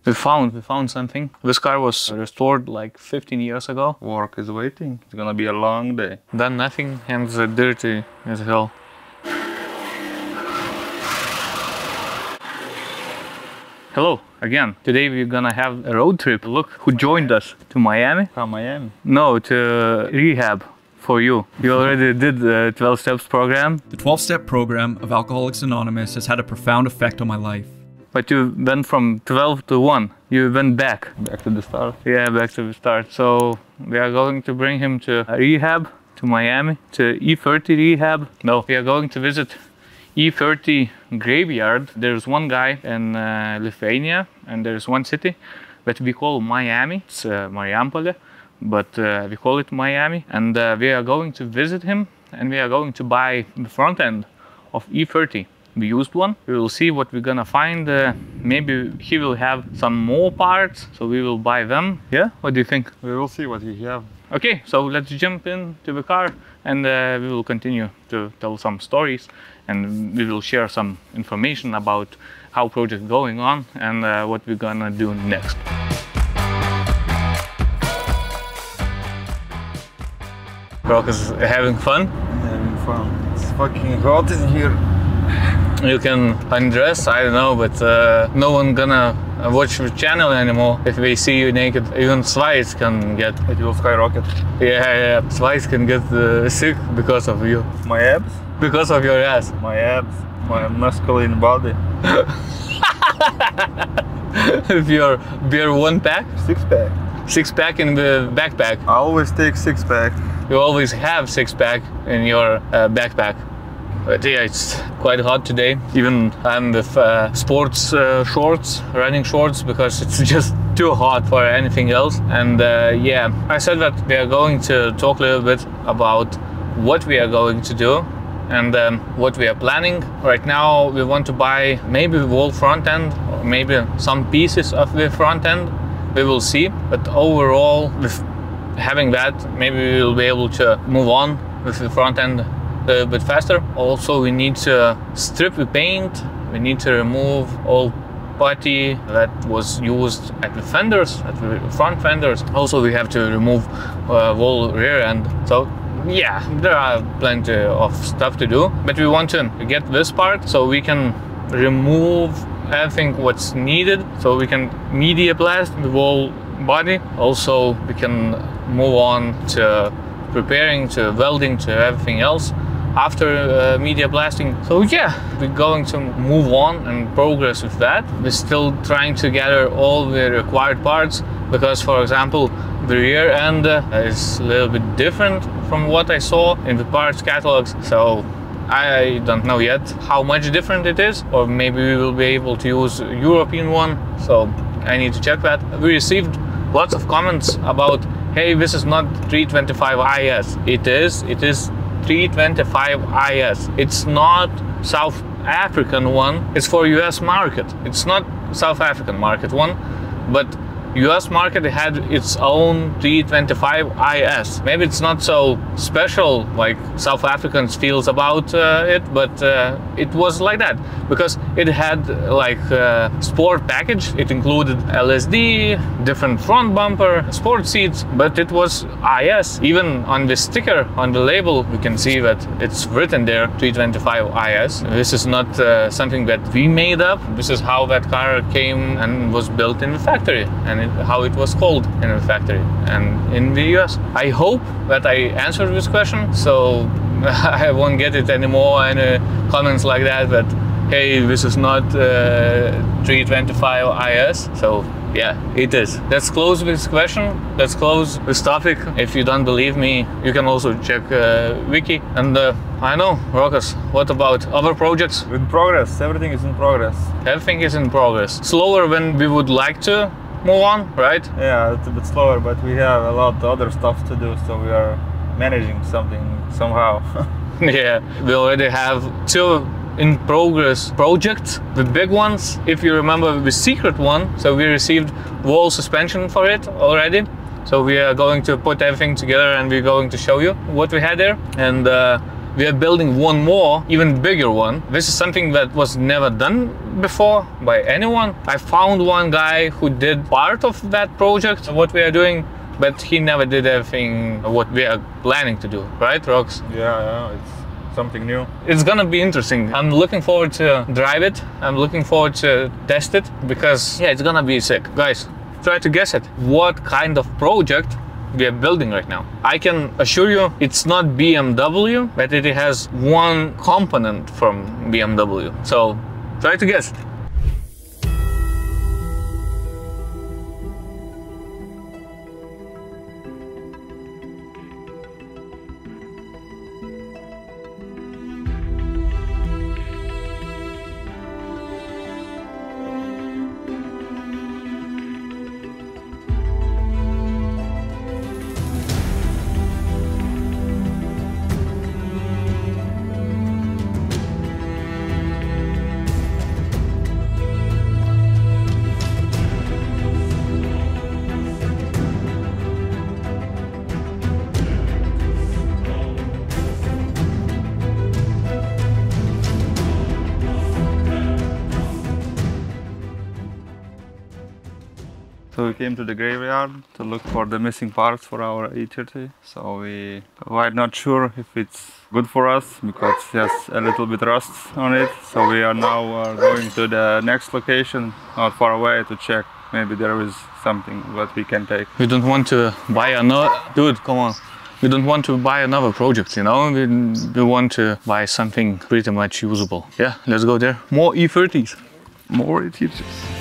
We found something. This car was restored like 15 years ago. Work is waiting. It's gonna be a long day. Done nothing, hands are dirty as hell. Hello again. Today we're gonna have a road trip. Look who joined us to Miami. From Miami? No, to rehab for you. You already did the 12 steps program. The 12-step program of Alcoholics Anonymous has had a profound effect on my life. But you went from 12 to 1. You went back. Back to the start. Yeah, back to the start. So we are going to bring him to rehab, to Miami, to E30 rehab. No, we are going to visit E30 graveyard. There's one guy in Lithuania, and there's one city that we call Miami. It's Marijampolė, but we call it Miami. And we are going to visit him, and we are going to buy the front end of E30. We used one. We will see what we're gonna find. Maybe he will have some more parts, so we will buy them. Yeah, what do you think? We will see what he have. Okay, so let's jump into the car, and we will continue to tell some stories, and we will share some information about how project going on and what we're gonna do next. Brock is having fun. Having fun. It's fucking hot in here. You can undress, I don't know, but no one gonna watch the channel anymore if they see you naked. Even Slice can get... It will skyrocket. Yeah, Slice can get sick because of you. My abs? Because of your ass. My abs. My masculine body. If your beer 1-pack? 6-pack. 6-pack in the backpack. I always take 6-pack. You always have 6-pack in your backpack. But yeah, it's quite hot today. Even I'm with sports shorts, running shorts, because it's just too hot for anything else. And yeah, I said that we are going to talk a little bit about what we are going to do and what we are planning. Right now we want to buy maybe the whole front end, or maybe some pieces of the front end. We will see. But overall, with having that, maybe we will be able to move on with the front end a little bit faster. Also, we need to strip the paint. We need to remove all putty that was used at the fenders, at the front fenders. Also, we have to remove whole rear end. So yeah, there are plenty of stuff to do, but we want to get this part so we can remove everything what's needed, so we can media blast the whole body. Also, we can move on to preparing, to welding, to everything else after media blasting. So yeah, we're going to move on and progress with that. We're still trying to gather all the required parts, because for example, the rear end is a little bit different from what I saw in the parts catalogs. So I don't know yet how much different it is, or maybe we will be able to use a European one. So I need to check that. We received lots of comments about, hey, this is not 325 IS. It is 325 IS. It's not South African one. It's for US market. It's not South African market one, but US market had its own 325 IS. Maybe it's not so special like South Africans feels about it, but it was like that because it had like sport package. It included LSD, different front bumper, sport seats, but it was IS. Even on the sticker, on the label, we can see that it's written there 325 IS. This is not something that we made up. This is how that car came and was built in the factory, and how it was called in the factory and in the US. I hope that I answered this question, so I won't get it anymore, any comments like that, hey, this is not 325 IS. So yeah, it is. Let's close this question. Let's close this topic. If you don't believe me, you can also check wiki. And I know, Rokas, what about other projects? In progress, everything is in progress. Everything is in progress. Slower than we would like to move on, right? Yeah, it's a bit slower, but we have a lot of other stuff to do, so we are managing something somehow. Yeah, we already have 2 in progress projects, the big ones. If you remember the secret one, so we received wall suspension for it already. So we are going to put everything together and we're going to show you what we had there. And we are building one more, even bigger one. This is something that was never done before by anyone. I found one guy who did part of that project, what we are doing, but he never did everything what we are planning to do, right, Rox? Yeah, it's something new. It's gonna be interesting. I'm looking forward to drive it. I'm looking forward to test it because yeah, it's gonna be sick. Guys, try to guess it. What kind of project we are building right now? I can assure you it's not BMW, but it has one component from BMW. So try to guess. So we came to the graveyard to look for the missing parts for our E30. So we were not sure if it's good for us because it has a little bit rust on it. So we are now going to the next location, not far away, to check. Maybe there is something that we can take. We don't want to buy another... Dude, come on. We don't want to buy another project, you know? We want to buy something pretty much usable. Yeah, let's go there. More E30s. More E30s.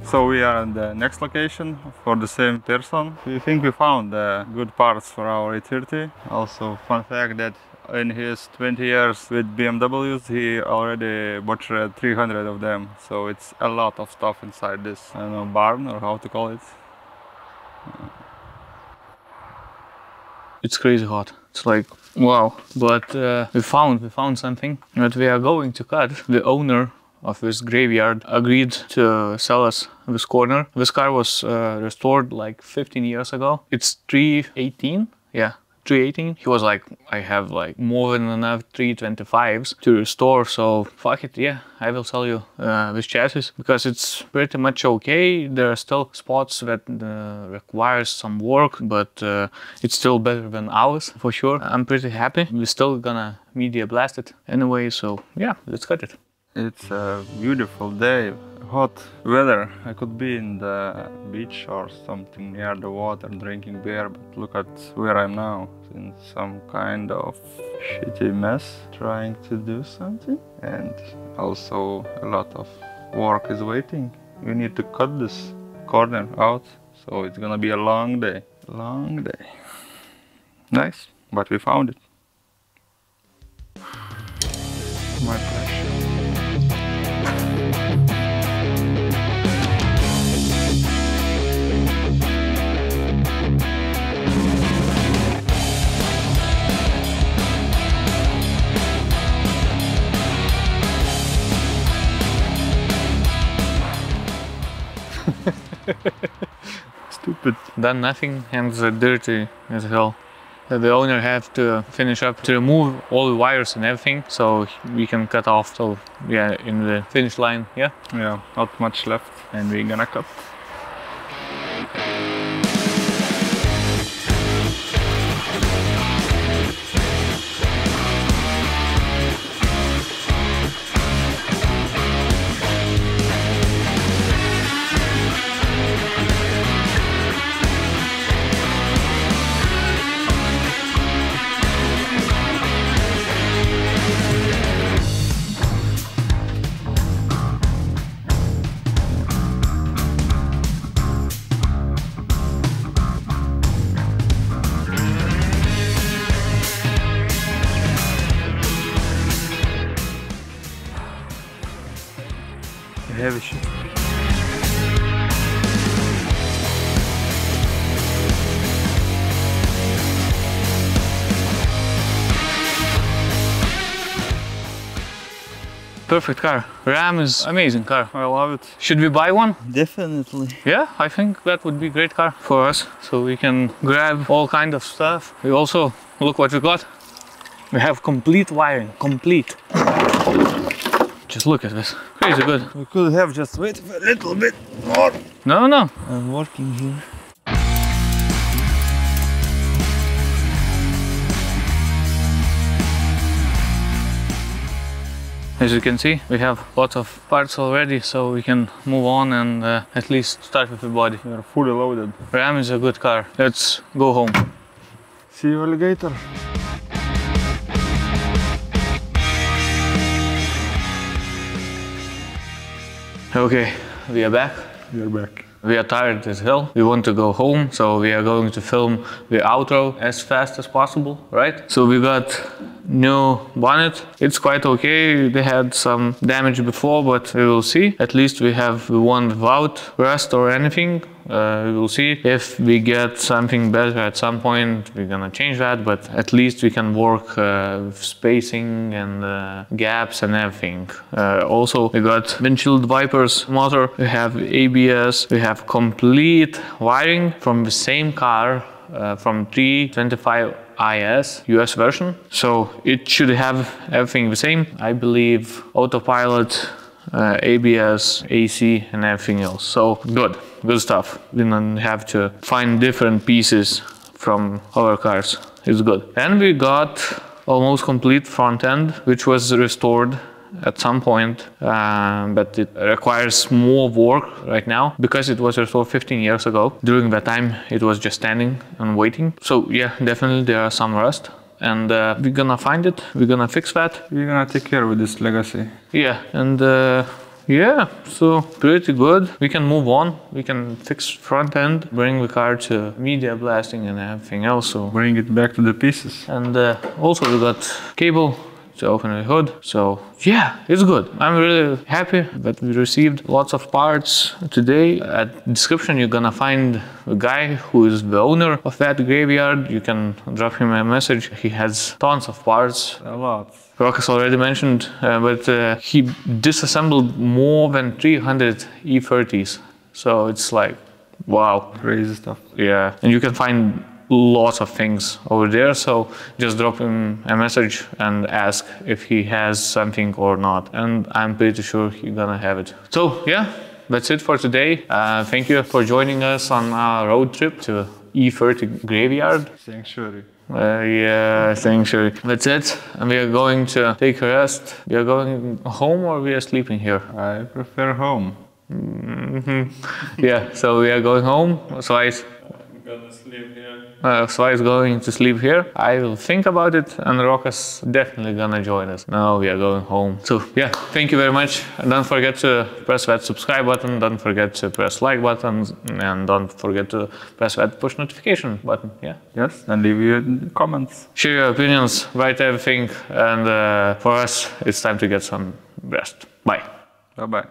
So we are at the next location for the same person. We think we found good parts for our E30. Also, fun fact that in his 20 years with BMWs, he already butchered 300 of them. So it's a lot of stuff inside this, I don't know, barn or how to call it. It's crazy hot. It's like, wow. But we found something that we are going to cut. The owner of this graveyard agreed to sell us this corner. This car was restored like 15 years ago. It's 318, yeah, 318. He was like, I have like more than enough 325s to restore, so fuck it, yeah, I will sell you this chassis because it's pretty much okay. There are still spots that requires some work, but it's still better than ours for sure. I'm pretty happy. We're still gonna media blast it anyway, so yeah, let's cut it. It's a beautiful day, hot weather. I could be in the beach or something near the water drinking beer, but look at where I'm now, in some kind of shitty mess, trying to do something. And also a lot of work is waiting. We need to cut this corner out, so it's gonna be a long day. Long day. Nice, but we found it. My pleasure. Stupid. Done nothing, hands are dirty as hell. The owner have to finish up to remove all the wires and everything, so we can cut off. So yeah, in the finish line, yeah? Yeah, not much left, and we're gonna cut. Heavy shit. Perfect car. Ram is amazing car. I love it. Should we buy one? Definitely. Yeah, I think that would be a great car for us. So we can grab all kind of stuff. We also, look what we got. We have complete wiring, complete. Just look at this, crazy good. We could have just waited a little bit more. No, no. I'm working here. As you can see, we have lots of parts already, so we can move on and at least start with the body. We are fully loaded. Ram is a good car. Let's go home. See you, alligator. Okay, we are back. We are back. We are tired as hell. We want to go home, so we are going to film the outro as fast as possible, right? So we got new bonnet. It's quite okay. They had some damage before, but we will see. At least we have one without rust or anything. We will see. If we get something better at some point, we're gonna change that, but at least we can work with spacing and gaps and everything. Also, we got windshield wipers motor, we have ABS, we have complete wiring from the same car, from 325 IS US version. So it should have everything the same. I believe autopilot, ABS, AC and everything else. So good stuff. We don't have to find different pieces from our cars. It's good. And we got almost complete front end, which was restored at some point, but it requires more work right now because it was restored 15 years ago. During that time, it was just standing and waiting. So yeah, definitely there are some rust. And we're gonna find it, we're gonna fix that. We're gonna take care with this legacy. Yeah, and yeah, so pretty good. We can move on, we can fix front end, bring the car to media blasting and everything else. So Bring it back to the pieces. and also we got cable to open the hood. So yeah, it's good. I'm really happy that we received lots of parts today. At description you're gonna find a guy who is the owner of that graveyard. You can drop him a message. He has tons of parts. A lot. Rokas already mentioned, but he disassembled more than 300 E30s. So it's like, wow. Crazy stuff. Yeah, and you can find lots of things over there, so just drop him a message and ask if he has something or not, and I'm pretty sure he's gonna have it. So yeah, that's it for today. Thank you for joining us on our road trip to E30 graveyard. Sanctuary. Yeah, sanctuary. That's it. And we are going to take a rest. We are going home or we are sleeping here? I prefer home. Yeah, so we are going home. So I'm gonna sleep here. Svai is going to sleep here. I will think about it, and Rokas definitely gonna join us. Now we are going home. So yeah, thank you very much. And don't forget to press that subscribe button. Don't forget to press like button, and don't forget to press that push notification button. Yeah. Yes, and leave your comments. Share your opinions, write everything, and for us, it's time to get some rest. Bye. Bye bye.